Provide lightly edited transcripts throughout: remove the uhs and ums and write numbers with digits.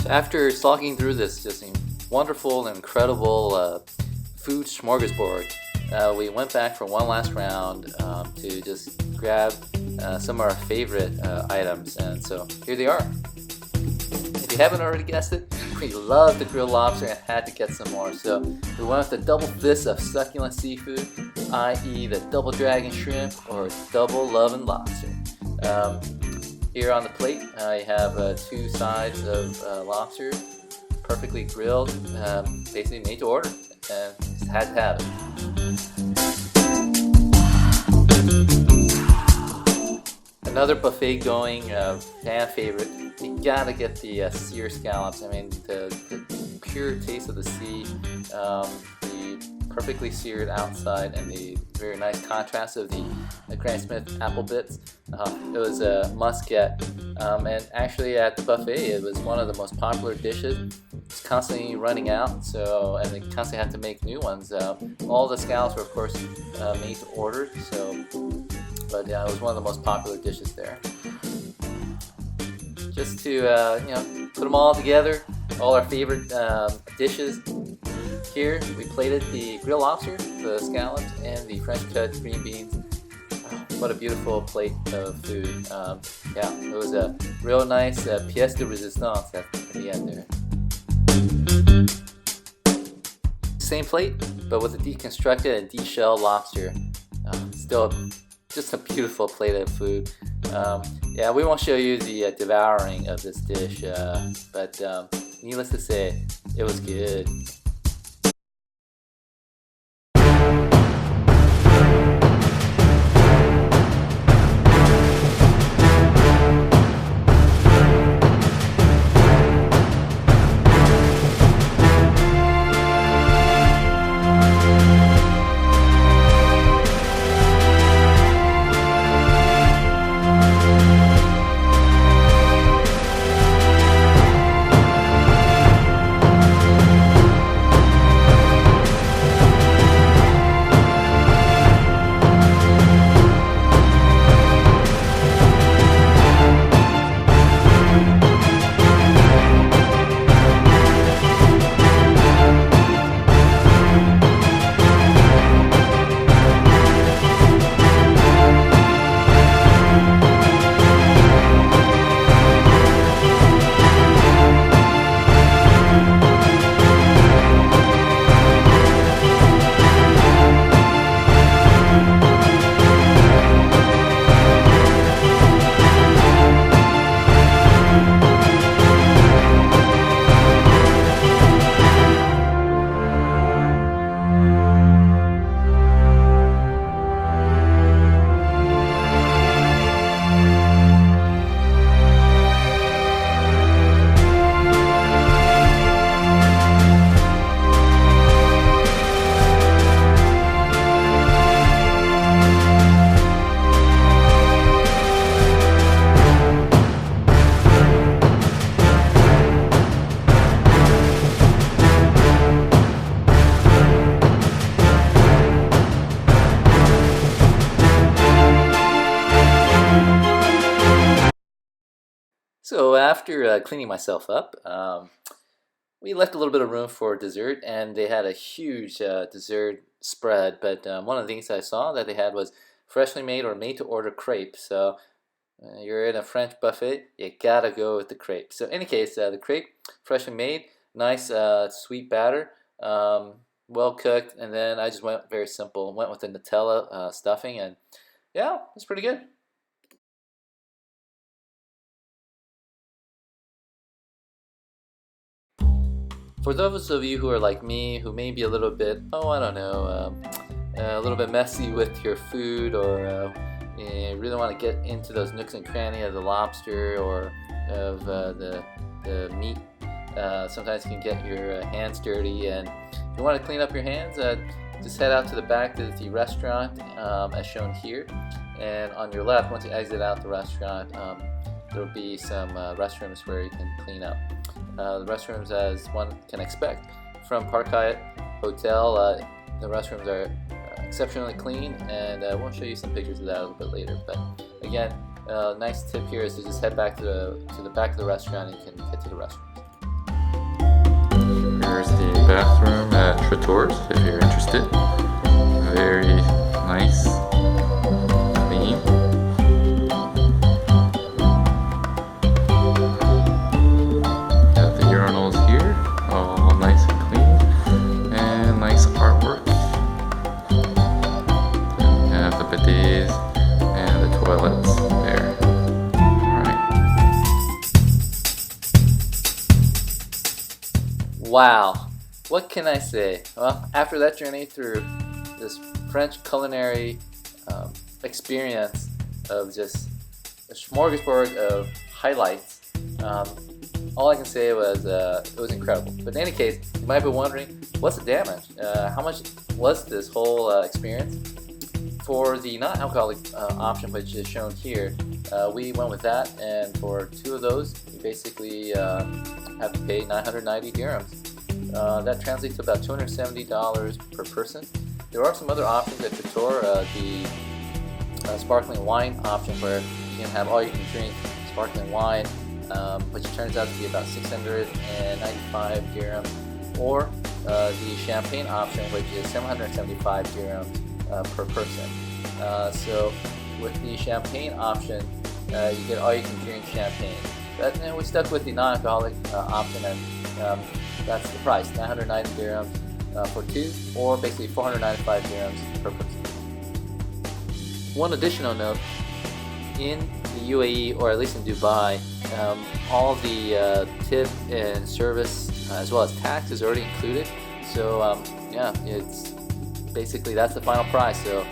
After slogging through this just wonderful and incredible food smorgasbord, we went back for one last round to just grab some of our favorite items, and so here they are. If you haven't already guessed it, we love the grilled lobster and had to get some more, so we went with the double fist of succulent seafood, i.e. the double dragon shrimp or double lovin' lobster. Here on the plate, you have two sides of lobster, perfectly grilled, basically made to order, and just had to have it. Another buffet going fan favorite, you gotta get the seared scallops. I mean, the pure taste of the sea, the perfectly seared outside, and the very nice contrast of the Granny Smith apple bits. It was a must get, and actually at the buffet it was one of the most popular dishes. It's constantly running out, and they constantly have to make new ones. All the scallops were of course made to order, but yeah, it was one of the most popular dishes there. Just to put them all together, all our favorite dishes. Here we plated the grilled lobster, the scallops, and the French cut green beans. Oh, what a beautiful plate of food. Yeah, it was a real nice pièce de résistance at the end there. Same plate, but with a deconstructed and de-shelled lobster. Still just a beautiful plate of food. Yeah, we won't show you the devouring of this dish, but needless to say, it was good. So after cleaning myself up, we left a little bit of room for dessert, and they had a huge dessert spread. But one of the things I saw that they had was freshly made or made-to-order crepe. So you're in a French buffet, you gotta go with the crepe. So in any case, the crepe, freshly made, nice sweet batter, well cooked, and then I just went very simple, went with the Nutella stuffing, and yeah, it's pretty good. For those of you who are like me, who may be a little bit, I don't know, a little bit messy with your food, or you really want to get into those nooks and crannies of the lobster or of the meat, sometimes you can get your hands dirty, and if you want to clean up your hands, just head out to the back of the restaurant as shown here, and on your left, once you exit out the restaurant, there will be some restrooms where you can clean up. The restrooms, as one can expect from Park Hyatt Hotel, the restrooms are exceptionally clean, and we'll show you some pictures of that a little bit later. But again, nice tip here is to just head back to the back of the restaurant and you can get to the restrooms. Traiteur's if you're interested. Very nice, clean. Got the urinals here, all nice and clean, and nice artwork. Then we have the bidets and the toilets there. Wow, what can I say? Well, after that journey through this French culinary experience of just a smorgasbord of highlights, all I can say was it was incredible. But in any case, you might be wondering, what's the damage? How much was this whole experience? For the non-alcoholic option, which is shown here, we went with that, and for 2 of those, you basically have to pay 990 dirhams. That translates to about $270 per person. There are some other options at Traiteur, the sparkling wine option, where you can have all you can drink sparkling wine, which turns out to be about 695 dirhams, or the champagne option, which is 775 dirhams per person. So with the champagne option, you get all you can drink champagne. But we stuck with the non-alcoholic option, and that's the price, 990 dirhams for 2, or basically 495 dirhams per person. One additional note, in the UAE, or at least in Dubai, all the tip and service as well as tax is already included. So yeah, it's basically that's the final price. So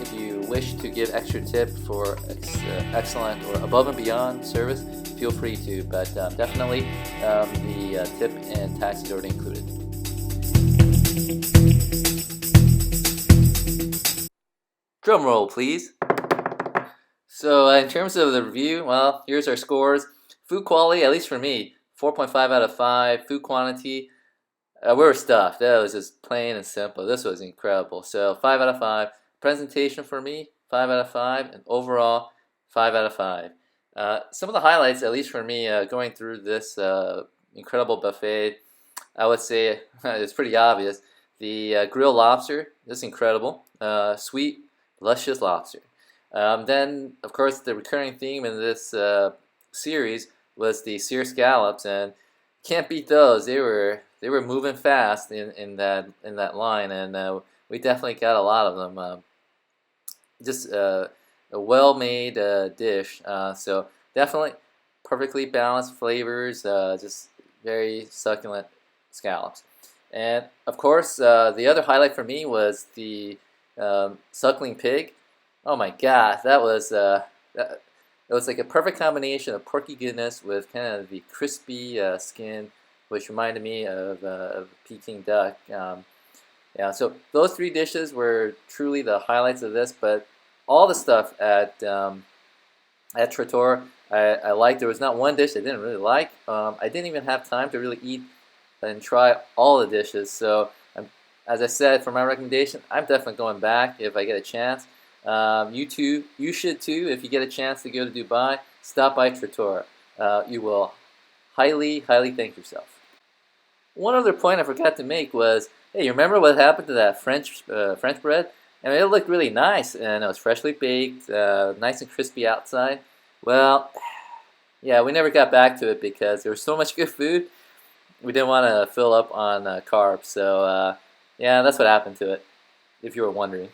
if you wish to give extra tip for excellent or above and beyond service, feel free to, but definitely the tip and tax is already included. Drum roll, please. So in terms of the review, well, here's our scores. Food quality, at least for me, 4.5 out of 5. Food quantity, we were stuffed. That was just plain and simple. This was incredible. So 5 out of 5. Presentation for me, 5 out of 5. And overall, 5 out of 5. Some of the highlights, at least for me, going through this incredible buffet, I would say it's pretty obvious. The grilled lobster is incredible. Sweet, luscious lobster. Then, of course, the recurring theme in this series was the seared scallops, and can't beat those. They were moving fast in that line, and we definitely got a lot of them. Just a well-made dish. So definitely perfectly balanced flavors. Just very succulent scallops. And of course, the other highlight for me was the suckling pig. Oh my gosh, that was it was like a perfect combination of porky goodness with kind of the crispy skin, which reminded me of Peking duck. Yeah, so those 3 dishes were truly the highlights of this. But all the stuff at Traiteur, I liked. There was not one dish I didn't really like. I didn't even have time to really eat and try all the dishes. So as I said, for my recommendation, I'm definitely going back if I get a chance. You should too. If you get a chance to go to Dubai, stop by Traiteur. You will highly thank yourself. One other point I forgot to make was, hey, you remember what happened to that French bread? I mean, it looked really nice, and it was freshly baked, nice and crispy outside. Well, yeah, we never got back to it because there was so much good food. We didn't want to fill up on carbs. So yeah, that's what happened to it, if you were wondering.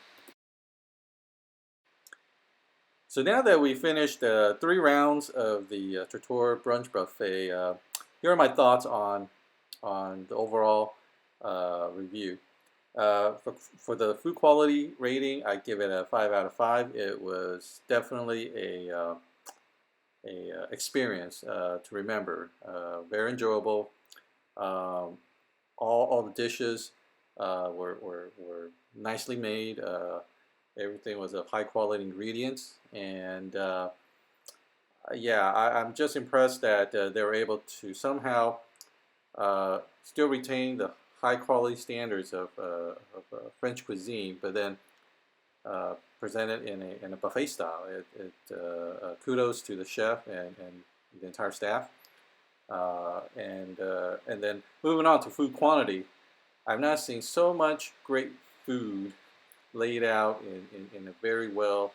So now that we finished 3 rounds of the Traiteur brunch buffet, here are my thoughts on the overall review. For the food quality rating, I give it a 5 out of 5. It was definitely a experience to remember. Very enjoyable. All the dishes were nicely made. Everything was of high quality ingredients, and yeah, I'm just impressed that they were able to somehow still retain the high quality standards of French cuisine, but then present it in a buffet style. Kudos to the chef and the entire staff. And then moving on to food quantity, I've not seen so much great food laid out in a very well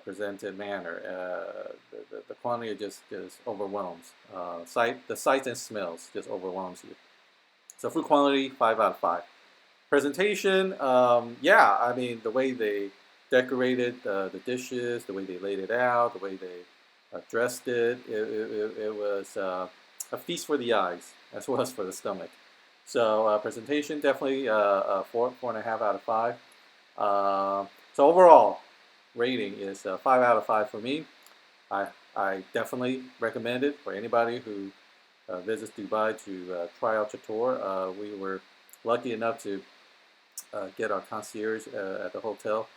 presented manner. The quantity just overwhelms. The sights and smells just overwhelms you. So food quality, 5 out of 5. Presentation, yeah, I mean the way they decorated the dishes, the way they laid it out, the way they dressed it was a feast for the eyes as well as for the stomach. So presentation definitely 4.5 out of 5. So overall rating is 5 out of 5 for me. I definitely recommend it for anybody who visits Dubai to try out Traiteur. We were lucky enough to get our concierge at the hotel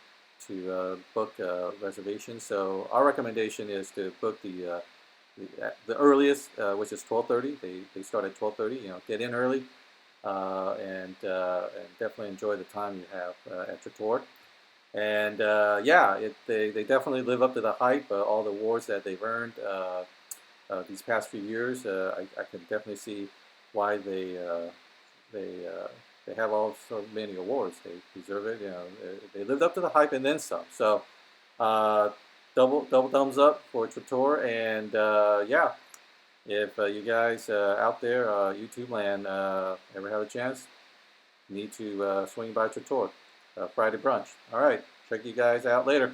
to book reservations. So our recommendation is to book the earliest, which is 12:30. They start at 12:30. You know, get in early and definitely enjoy the time you have at Traiteur. And yeah, they definitely live up to the hype. All the awards that they've earned these past few years, I can definitely see why they have all so many awards. They deserve it. You know, they lived up to the hype and then some. So double thumbs up for Traiteur. And yeah, if you guys out there, YouTube land, ever have a chance, need to swing by Traiteur. Friday brunch. All right, check you guys out later.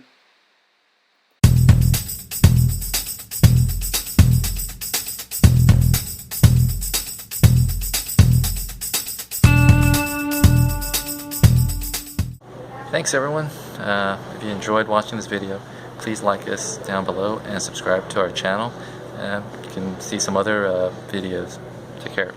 Thanks everyone. If you enjoyed watching this video, please like us down below and subscribe to our channel. You can see some other videos. Take care.